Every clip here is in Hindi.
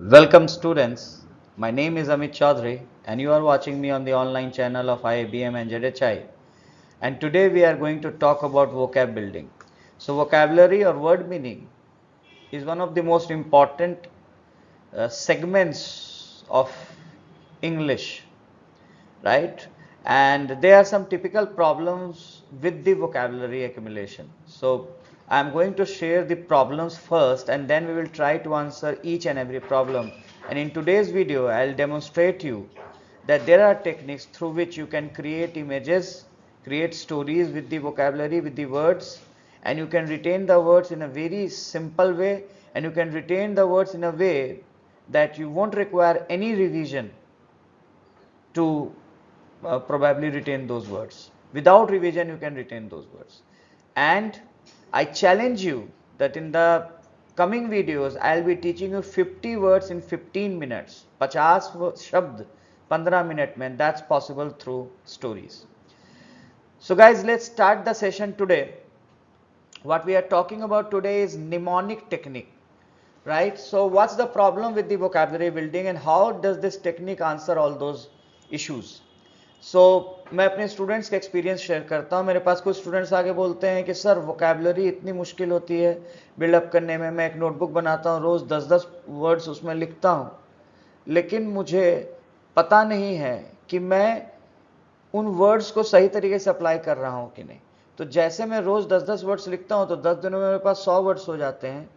Welcome students, my name is Amit Chaudhary and you are watching me on the online channel of IIBM and ZHI, and today we are going to talk about vocab building. So vocabulary or word meaning is one of the most important segments of English, right? And there are some typical problems with the vocabulary accumulation. So I'm going to share the problems first and then we will try to answer each and every problem. And in today's video, I'll demonstrate you that there are techniques through which you can create images, create stories with the vocabulary, with the words, and you can retain the words in a very simple way, and you can retain the words in a way that you won't require any revision to probably retain those words. Without revision, you can retain those words. And I challenge you that in the coming videos, I'll be teaching you 50 words in 15 minutes. 50 शब्द 15 मिनट में, that's possible through stories. So guys, let's start the session today. What we are talking about today is mnemonic technique, right? So what's the problem with the vocabulary building and how does this technique answer all those issues? मैं अपने स्टूडेंट्स का एक्सपीरियंस शेयर करता हूँ. मेरे पास कुछ स्टूडेंट्स आगे बोलते हैं कि सर वोकैबुलरी इतनी मुश्किल होती है बिल्डअप करने में. मैं एक नोटबुक बनाता हूँ, रोज़ 10-10 वर्ड्स उसमें लिखता हूँ, लेकिन मुझे पता नहीं है कि मैं उन वर्ड्स को सही तरीके से अप्लाई कर रहा हूँ कि नहीं. तो जैसे मैं रोज़ 10-10 वर्ड्स लिखता हूँ तो 10 दिनों में मेरे पास 100 वर्ड्स हो जाते हैं,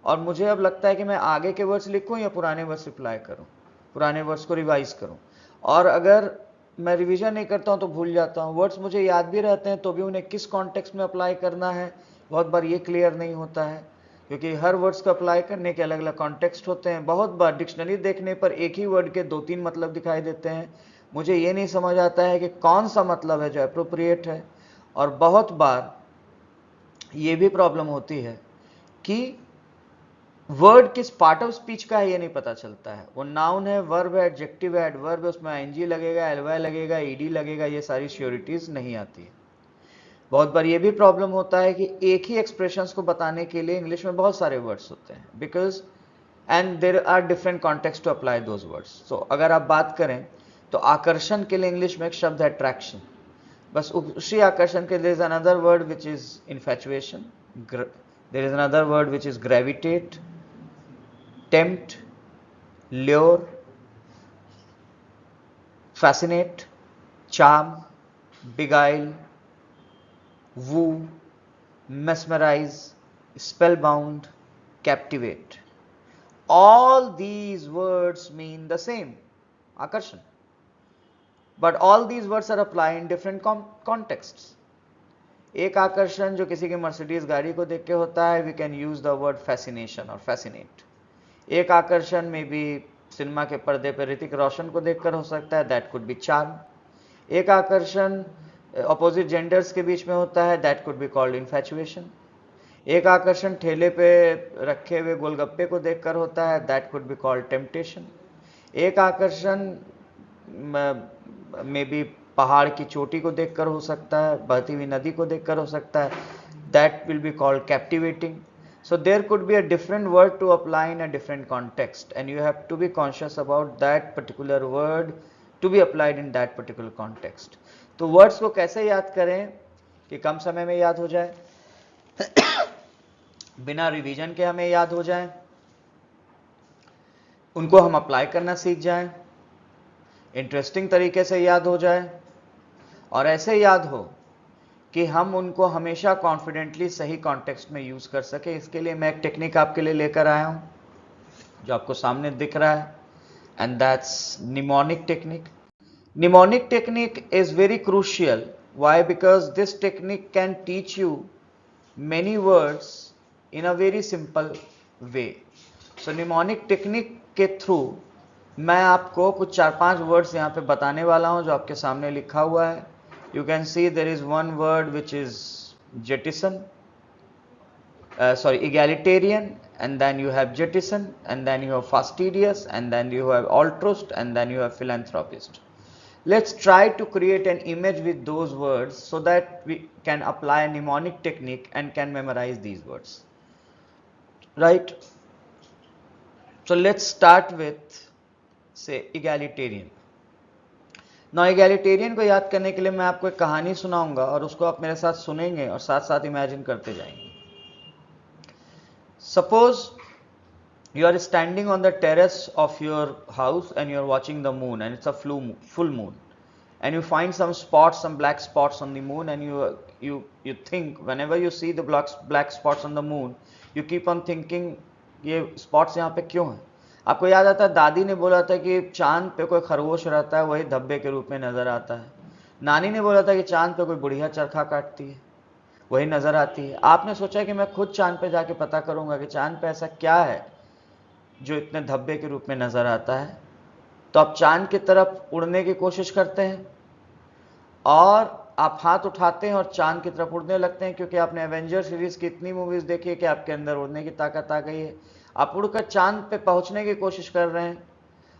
और मुझे अब लगता है कि मैं आगे के वर्ड्स लिखूँ या पुराने वर्ड्स अप्लाई करूँ, पुराने वर्ड्स को रिवाइज करूँ. और अगर मैं रिवीजन नहीं करता हूँ तो भूल जाता हूँ. वर्ड्स मुझे याद भी रहते हैं तो भी उन्हें किस कॉन्टेक्स्ट में अप्लाई करना है बहुत बार ये क्लियर नहीं होता है, क्योंकि हर वर्ड्स को अप्लाई करने के अलग अलग कॉन्टेक्स्ट होते हैं. बहुत बार डिक्शनरी देखने पर एक ही वर्ड के 2-3 मतलब दिखाई देते हैं. मुझे ये नहीं समझ आता है कि कौन सा मतलब है जो अप्रोप्रिएट है. और बहुत बार ये भी प्रॉब्लम होती है कि वर्ड किस पार्ट ऑफ स्पीच का है ये नहीं पता चलता है. वो नाउन है, वर्ब है, एडजेक्टिव है, एडवर्ब है, उसमें आईएनजी लगेगा, एलवाई लगेगा, ईडी लगेगा, ये सारी श्योरिटीज नहीं आती है. बहुत बार ये भी प्रॉब्लम होता है कि एक ही एक्सप्रेशंस को बताने के लिए इंग्लिश में बहुत सारे वर्ड्स होते हैं, because and there are different context to apply those words. So अगर आप बात करें तो आकर्षण के लिए इंग्लिश में एक शब्द है अट्रैक्शन. बस उसी आकर्षण के there is another word which is infatuation, there is another word which is gravitate, tempt, lure, fascinate, charm, beguile, woo, mesmerize, spellbound, captivate. All these words mean the same, akarshan. But all these words are applied in different contexts. एक आकर्षण जो किसी की मर्सिडीज गाड़ी को देख के होता है, we can use the word fascination और फैसिनेट. एक आकर्षण में भी सिनेमा के पर्दे पर ऋतिक रोशन को देखकर हो सकता है, दैट कुड बी चार्म. एक आकर्षण अपोजिट जेंडर्स के बीच में होता है, that could be called infatuation. एक आकर्षण ठेले पे रखे हुए गोलगप्पे को देखकर होता है, that could be called temptation. एक आकर्षण में भी पहाड़ की चोटी को देखकर हो सकता है, बहती हुई नदी को देखकर हो सकता है, that will be called captivating. So there could be a different word to apply in a different context, and you have to be conscious about that particular word to be applied in that particular context. तो words को कैसे याद करें कि कम समय में याद हो जाए, बिना रिवीजन के हमें याद हो जाए, उनको हम अप्लाई करना सीख जाएं, इंटरेस्टिंग तरीके से याद हो जाए, और ऐसे याद हो कि हम उनको हमेशा कॉन्फिडेंटली सही कॉन्टेक्स्ट में यूज कर सके. इसके लिए मैं एक टेक्निक आपके लिए लेकर आया हूं जो आपको सामने दिख रहा है, and that's mnemonic technique. Mnemonic technique is very crucial. Why? Because this technique can teach you many words in a very simple way. So mnemonic technique के थ्रू मैं आपको कुछ 4-5 वर्ड्स यहाँ पे बताने वाला हूँ जो आपके सामने लिखा हुआ है. You can see there is one word which is jettison, egalitarian, and then you have jettison, and then you have fastidious, and then you have altruist, and then you have philanthropist. Let's try to create an image with those words so that we can apply a mnemonic technique and can memorize these words. Right? So let's start with say egalitarian. Now egalitarian को याद करने के लिए मैं आपको एक कहानी सुनाऊंगा और उसको आप मेरे साथ सुनेंगे और साथ साथ इमेजिन करते जाएंगे. Suppose you are standing on the terrace of your house and you are watching the moon, and it's a full moon, and you find some spots, some black spots on the moon, and you think whenever you see the black spots on the moon, you keep on thinking ये spots यहाँ पे क्यों हैं. आपको याद आता है दादी ने बोला था कि चांद पे कोई खरगोश रहता है, वही धब्बे के रूप में नजर आता है. नानी ने बोला था कि चांद पे कोई बुढ़िया चरखा काटती है, वही नजर आती है. आपने सोचा कि मैं खुद चांद पे जाके पता करूंगा कि चांद पे ऐसा क्या है जो इतने धब्बे के रूप में नजर आता है. तो आप चांद की तरफ उड़ने की कोशिश करते हैं और आप हाथ उठाते हैं और चांद की तरफ उड़ने लगते हैं, क्योंकि आपने एवेंजर सीरीज की इतनी मूवीज देखी है कि आपके अंदर उड़ने की ताकत आ गई है. आप उड़कर चांद पे पहुंचने की कोशिश कर रहे हैं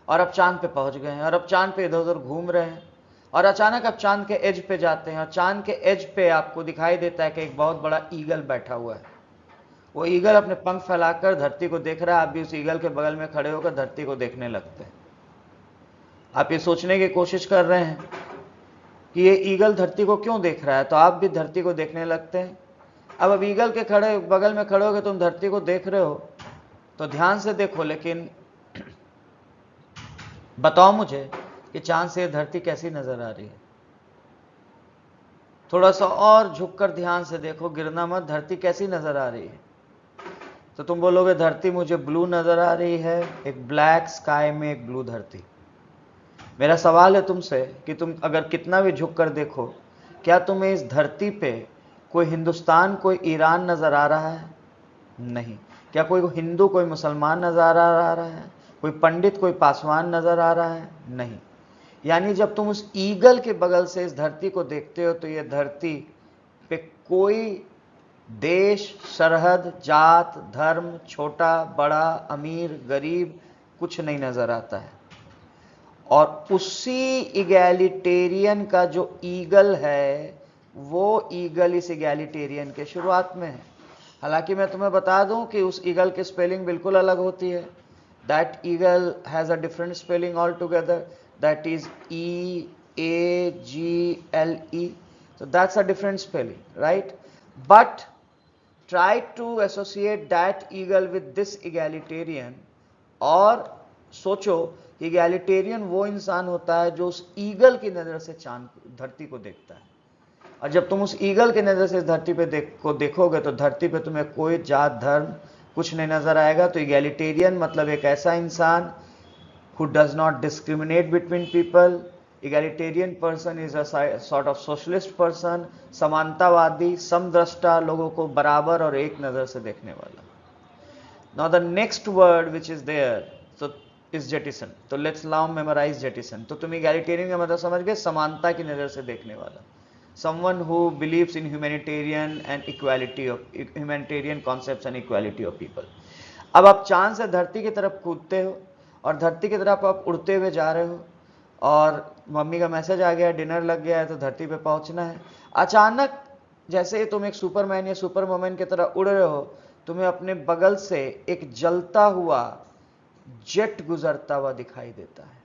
और अब चांद पे पहुंच गए हैं और अब चांद पे इधर उधर घूम रहे हैं और अचानक आप चांद के एज पे जाते हैं और चांद के एज पे आपको दिखाई देता है कि एक बहुत बड़ा ईगल बैठा हुआ है. वो ईगल अपने पंख फैलाकर धरती को देख रहा है. आप भी उस ईगल के बगल में खड़े होकर धरती को देखने लगते हैं. आप ये सोचने की कोशिश कर रहे हैं कि ये ईगल धरती को क्यों देख रहा है, तो आप भी धरती को देखने लगते हैं. अब ईगल के बगल में खड़े होकर तुम धरती को देख रहे हो, तो ध्यान से देखो, लेकिन बताओ मुझे कि चांद से धरती कैसी नजर आ रही है. थोड़ा सा और झुककर ध्यान से देखो, गिरना मत, धरती कैसी नजर आ रही है. तो तुम बोलोगे धरती मुझे ब्लू नजर आ रही है, एक ब्लैक स्काई में एक ब्लू धरती. मेरा सवाल है तुमसे कि तुम अगर कितना भी झुक कर देखो, क्या तुम्हें इस धरती पे कोई हिंदुस्तान, कोई ईरान नजर आ रहा है? नहीं. क्या कोई हिंदू, कोई मुसलमान नजर आ रहा है? कोई पंडित, कोई पासवान नजर आ रहा है? नहीं. यानी जब तुम उस ईगल के बगल से इस धरती को देखते हो तो ये धरती पे कोई देश, सरहद, जात, धर्म, छोटा बड़ा, अमीर गरीब कुछ नहीं नजर आता है. और उसी इगैलिटेरियन का जो ईगल है, वो ईगल इस इगैलिटेरियन के शुरुआत में है. हालांकि मैं तुम्हें बता दूं कि उस ईगल की स्पेलिंग बिल्कुल अलग होती है. That eagle has a different spelling all together. That is EAGLE. So that's a different spelling, right? But try to associate that eagle with this egalitarian, और सोचो egalitarian वो इंसान होता है जो उस ईगल की नजर से धरती को देखता है. और जब तुम उस ईगल की नजर से इस धरती पे देखोगे तो धरती पे तुम्हें कोई जात धर्म कुछ नहीं नजर आएगा. तो egalitarian मतलब एक ऐसा इंसान who does not discriminate between people. Egalitarian person is a sort of socialist person, समानतावादी, समदृष्टा, लोगों को बराबर और एक नजर से देखने वाला. Now the next word which is there so is jettison. तो let's now memorize jettison. तो तुम egalitarian का मतलब समझ गए, समानता की नजर से देखने वाला. Someone who believes in humanitarian and equality of humanitarian concepts and equality of people. अब आप चांद से धरती की तरफ कूदते हो और धरती की तरफ आप उड़ते हुए जा रहे हो और मम्मी का मैसेज आ गया, डिनर लग गया है तो धरती पे पहुंचना है. अचानक जैसे ही तुम एक सुपरमैन या सुपर वुमन की तरह उड़ रहे हो, तुम्हें अपने बगल से एक जलता हुआ जेट गुजरता हुआ दिखाई देता है.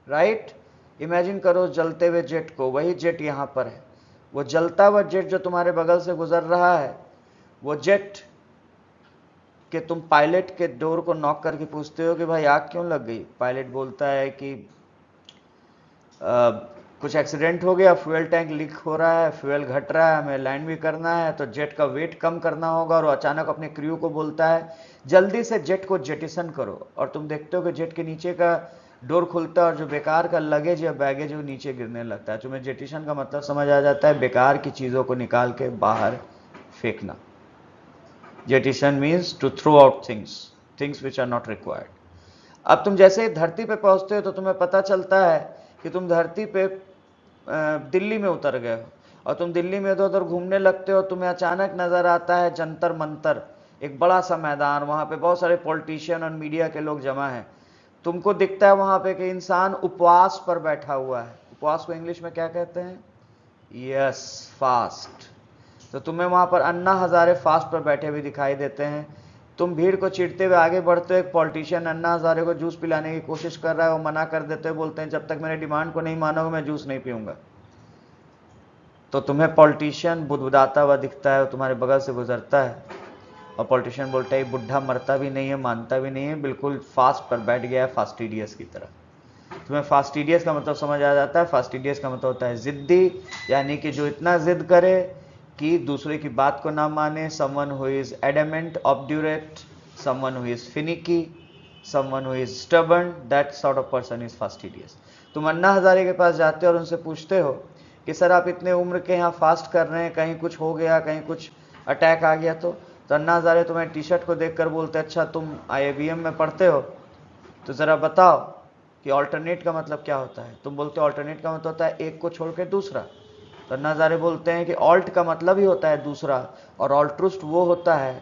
राइट? इमेजिन करो जलते हुए जेट को. वही जेट यहां पर है. वो जलता हुआ जेट जो तुम्हारे बगल से गुजर रहा है, वो जेट कि तुम पायलट के डोर को नॉक करके पूछते हो कि भाई आग क्यों लग गई. पायलट बोलता है कि कुछ एक्सीडेंट हो गया, फ्यूल टैंक लीक हो रहा है, फ्यूल घट रहा है, हमें लैंड भी करना है, तो जेट का वेट कम करना होगा. और अचानक अपने क्रू को बोलता है जल्दी से जेट को जेटिसन करो. और तुम देखते हो कि जेट के नीचे का डोर खुलता है और जो बेकार का लगेज या बैगेज वो नीचे गिरने लगता है. तुम्हें जेटिसन का मतलब समझ आ जाता है, बेकार की चीज़ों को निकाल के बाहर फेंकना. Jettison means to throw out things which are not required. अब तुम जैसे ही धरती पे पहुंचते हो तो तुम्हें पता चलता है कि तुम धरती पे दिल्ली में उतर गए हो और तुम दिल्ली में इधर उधर घूमने लगते हो. तुम्हें अचानक नजर आता है जंतर मंतर, एक बड़ा सा मैदान, वहां पे बहुत सारे पॉलिटिशियन और मीडिया के लोग जमा हैं. तुमको दिखता है वहां पे कि इंसान उपवास पर बैठा हुआ है. उपवास को इंग्लिश में क्या कहते हैं? Yes, fast. तो तुम्हें वहां पर अन्ना हजारे फास्ट पर बैठे हुए दिखाई देते हैं. तुम भीड़ को चीरते हुए आगे बढ़ते हो, एक पॉलिटिशियन अन्ना हजारे को जूस पिलाने की कोशिश कर रहा है, वो मना कर देते हैं, बोलते हैं जब तक मेरे डिमांड को नहीं मानोगे मैं जूस नहीं पीऊंगा। तो तुम्हें पॉलिटिशियन बुदबुदाता हुआ दिखता है, वो तुम्हारे बगल से गुजरता है और पॉलिटिशियन बोलता है बुढ़ा मरता भी नहीं है, मानता भी नहीं है, बिल्कुल फास्ट पर बैठ गया है, फास्टिडियस की तरह। तुम्हें फास्टिडियस का मतलब समझ आ जाता है। फास्टिडियस का मतलब होता है जिद्दी, यानी कि जो इतना जिद करे कि दूसरे की बात को ना माने। Someone who is adamant, obdurate, someone who is finicky, someone who is stubborn, that sort of person is fastidious. तुम अन्ना हजारे के पास जाते हो और उनसे पूछते हो कि सर आप इतने उम्र के यहाँ फास्ट कर रहे हैं, कहीं कुछ हो गया, कहीं कुछ अटैक आ गया तो अन्ना हजारे तुम्हें टी शर्ट को देखकर बोलते अच्छा तुम IIBM में पढ़ते हो, तो ज़रा बताओ कि ऑल्टरनेट का मतलब क्या होता है। तुम बोलते हो ऑल्टरनेट का मतलब होता है एक को छोड़ के दूसरा। तो अन्ना हजारे बोलते हैं कि ऑल्ट का मतलब ही होता है दूसरा, और ऑल्ट्रुस्ट वो होता है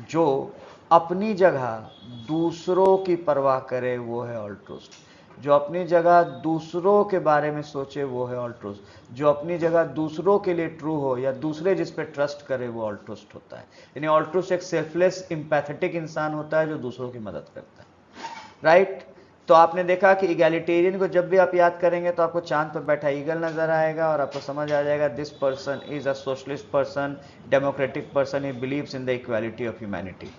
जो अपनी जगह दूसरों की परवाह करे, वो है ऑल्ट्रुस्ट। जो अपनी जगह दूसरों के बारे में सोचे वो है ऑल्ट्रुस्ट। जो अपनी जगह दूसरों के लिए ट्रू हो या दूसरे जिस पे ट्रस्ट करे वो ऑल्ट्रुस्ट होता है। यानी ऑल्ट्रुस्ट एक सेल्फलेस एम्पैथेटिक इंसान होता है जो दूसरों की मदद करता है, राइट। तो आपने देखा कि इगैलिटेरियन को जब भी आप याद करेंगे तो आपको चांद पर बैठा ईगल नजर आएगा और आपको समझ आ जाएगा this person is a socialist person, democratic person, he believes in the equality of humanity,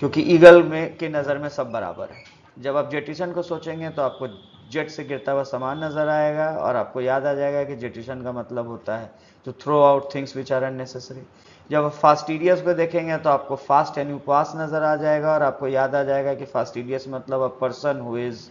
क्योंकि ईगल में की नज़र में सब बराबर है। जब आप जेटिसन को सोचेंगे तो आपको जेट से गिरता हुआ सामान नजर आएगा और आपको याद आ जाएगा कि जेटिसन का मतलब होता है to throw out things which are unnecessary. जब आप फास्टिडियस को देखेंगे तो आपको फास्ट यानी उपवास नजर आ जाएगा और आपको याद आ जाएगा कि फास्टिडियस मतलब a person who is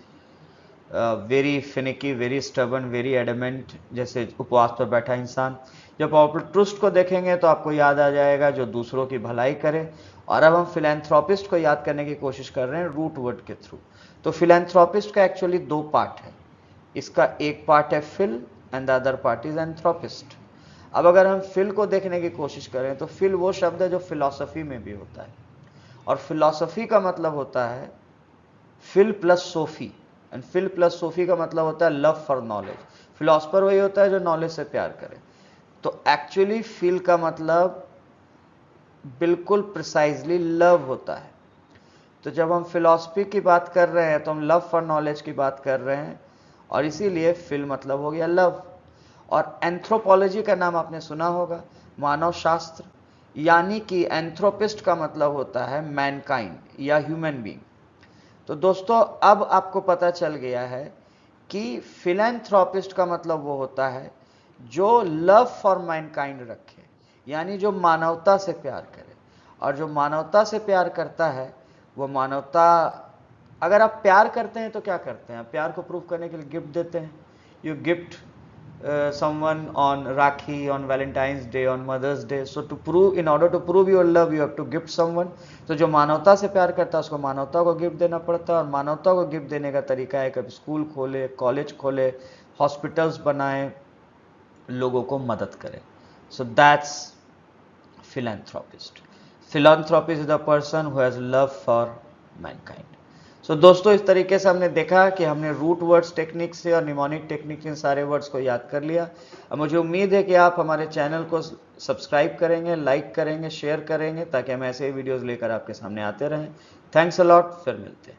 very finicky, very stubborn, very adamant, जैसे उपवास पर बैठा इंसान। जब ऑल्ट्रुस्ट को देखेंगे तो आपको याद आ जाएगा जो दूसरों की भलाई करे। और अब हम फिलैंथ्रोपिस्ट को याद करने की कोशिश कर रहे हैं रूट वर्ड के थ्रू। तो फिलैंथ्रोपिस्ट का एक्चुअली दो पार्ट है, इसका एक पार्ट है phil and the other part is anthropist. अब अगर हम फिल को देखने की कोशिश करें तो फिल वो शब्द है जो फिलॉसफी में भी होता है, और फिलॉसफी का मतलब होता है phil plus sophy, and phil plus sophy का मतलब होता है लव फॉर नॉलेज। फिलोसफर वही होता है जो नॉलेज से प्यार करे। तो एक्चुअली फिल का मतलब बिल्कुल प्रिसाइजली लव होता है। तो जब हम फिलॉसफी की बात कर रहे हैं तो हम लव फॉर नॉलेज की बात कर रहे हैं, और इसीलिए फिल मतलब हो गया लव। और एंथ्रोपोलॉजी का नाम आपने सुना होगा, मानव शास्त्र, यानी कि एंथ्रोपिस्ट का मतलब होता है मैनकाइंड या ह्यूमन बीइंग। तो दोस्तों अब आपको पता चल गया है कि फिलैंथ्रोपिस्ट का मतलब वो होता है जो लव फॉर मैनकाइंड रखे, यानी जो मानवता से प्यार करे। और जो मानवता से प्यार करता है वो मानवता, अगर आप प्यार करते हैं तो क्या करते हैं, प्यार को प्रूव करने के लिए गिफ्ट देते हैं। You gift someone on Rakhi, on Valentine's Day, on Mother's Day. So to prove, in order to prove your love, you have to gift someone. तो जो मानवता से प्यार करता है उसको मानवता को गिफ्ट देना पड़ता है, और मानवता को गिफ्ट देने का तरीका है कभी स्कूल खोले, कॉलेज खोले, हॉस्पिटल्स बनाए, लोगों को मदद करें। So that's philanthropist. Philanthropist is the person who has love for mankind. सो दोस्तों इस तरीके से हमने देखा कि हमने रूट वर्ड्स टेक्निक से और निमोनिक टेक्निक से सारे वर्ड्स को याद कर लिया। अब मुझे उम्मीद है कि आप हमारे चैनल को सब्सक्राइब करेंगे, लाइक करेंगे, शेयर करेंगे, ताकि हम ऐसे ही वीडियोस लेकर आपके सामने आते रहें। थैंक्स अ लॉट, फिर मिलते हैं।